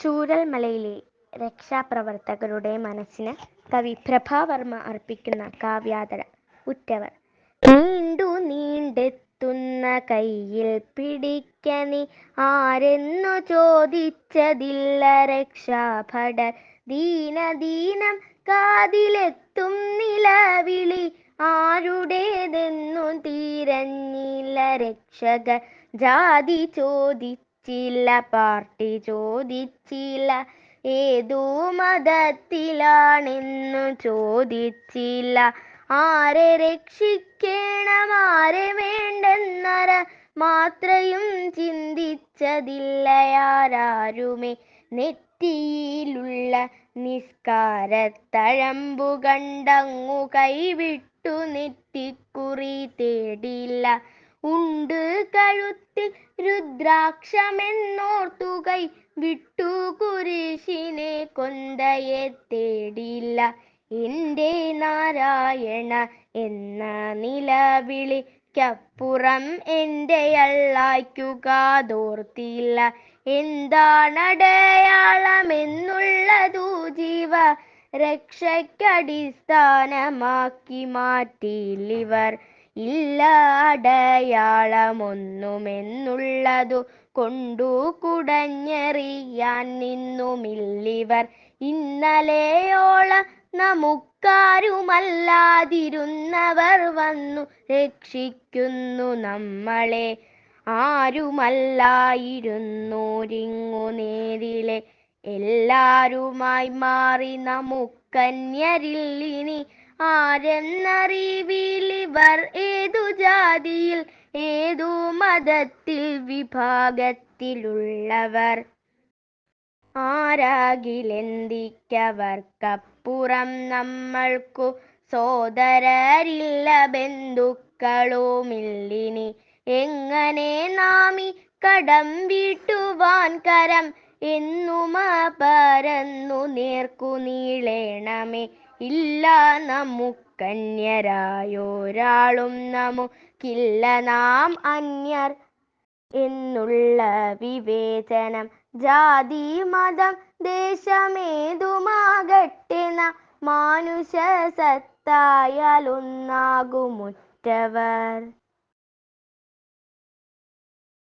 ചൂരൽമലയിലെ രക്ഷാപ്രവർത്തകരുടെ മനസ്സിന് കവി പ്രഭാവർമ്മ അർപ്പിക്കുന്ന കാവ്യാദരം. ഉറ്റവർ. നീണ്ടു നീണ്ടെത്തുന്ന കയ്യിൽ പിടിക്കനി ആരെന്നു ചോദിച്ചതില്ല രക്ഷാഭടർ. ദീനദീനം കാതിലെത്തും നിലവിളി ആരുടേതെന്നു തിരഞ്ഞില്ല രക്ഷകർ. ജാതി ചോദിച്ചില്ല, പാർട്ടി ചോദിച്ചില്ല, ഏതു മതത്തിലാണെന്നു ചോദിച്ചില്ല, ആരെ രക്ഷിക്കണം ആരെ വേണ്ടെന്നര മാത്രയും ചിന്തിച്ചതില്ലയാരാരുമേ. നെറ്റിയിലുള്ള നിസ്കാരത്തഴമ്പു കണ്ടങ്ങു കൈവിട്ടു നെറ്റിക്കുറി തേടില്ല. ഉണ്ട് കഴുത്തിൽ രുദ്രാക്ഷമെന്നോർത്തു കൈ വിട്ടു കുരിശിനെ കൊന്തയെ തേടില്ല. എന്റെ നാരായണ എന്ന നിലവിളിക്കപ്പുറം എന്റെ അള്ളായ്ക്കു കാതോർത്തില്ല. എന്താണടയാളമെന്നുള്ളതു ജീവ രക്ഷയ്ക്കടിസ്ഥാനമാക്കി മാറ്റിയില്ലിവർ. ഇല്ല അടയാളമൊന്നുമെന്നുള്ളതു കൊണ്ടു കുടഞ്ഞെറിയാൻ നിന്നുമില്ലിവർ. ഇന്നലെയോളം നമുക്കാരുമല്ലാതിരുന്നവർ വന്നു രക്ഷിക്കുന്നു നമ്മളെ. ആരുമല്ലായിരുന്നോരിങ്ങു നേരിലെ എല്ലാരുമായി മാറി നമുക്കന്യരില്ലിനി ആരെന്നറിവിലിവർ. ഏതു ജാതിയിൽ ഏതു മതത്തിൽ വിഭാഗത്തിലുള്ളവർ ആരാകിലെന്തിക്കവർക്കപ്പുറം നമ്മൾക്കു സോദരരില്ല ബന്ധുക്കളുമില്ലിനി. എങ്ങനെ നാമീ കടം വീട്ടുവാൻ കരം എന്നുമ പരന്നു നേർക്കു നീളേണമേ. ഇല്ല നമുക്കന്യരായൊരാളും നമുക്കില്ല നാം അന്യർ എന്നുള്ള വിവേചനം. ജാതി മതം ദേശമേതുമാകട്ടെ നാം മാനുഷ സത്തായാലൊന്നാകുമുറ്റവർ.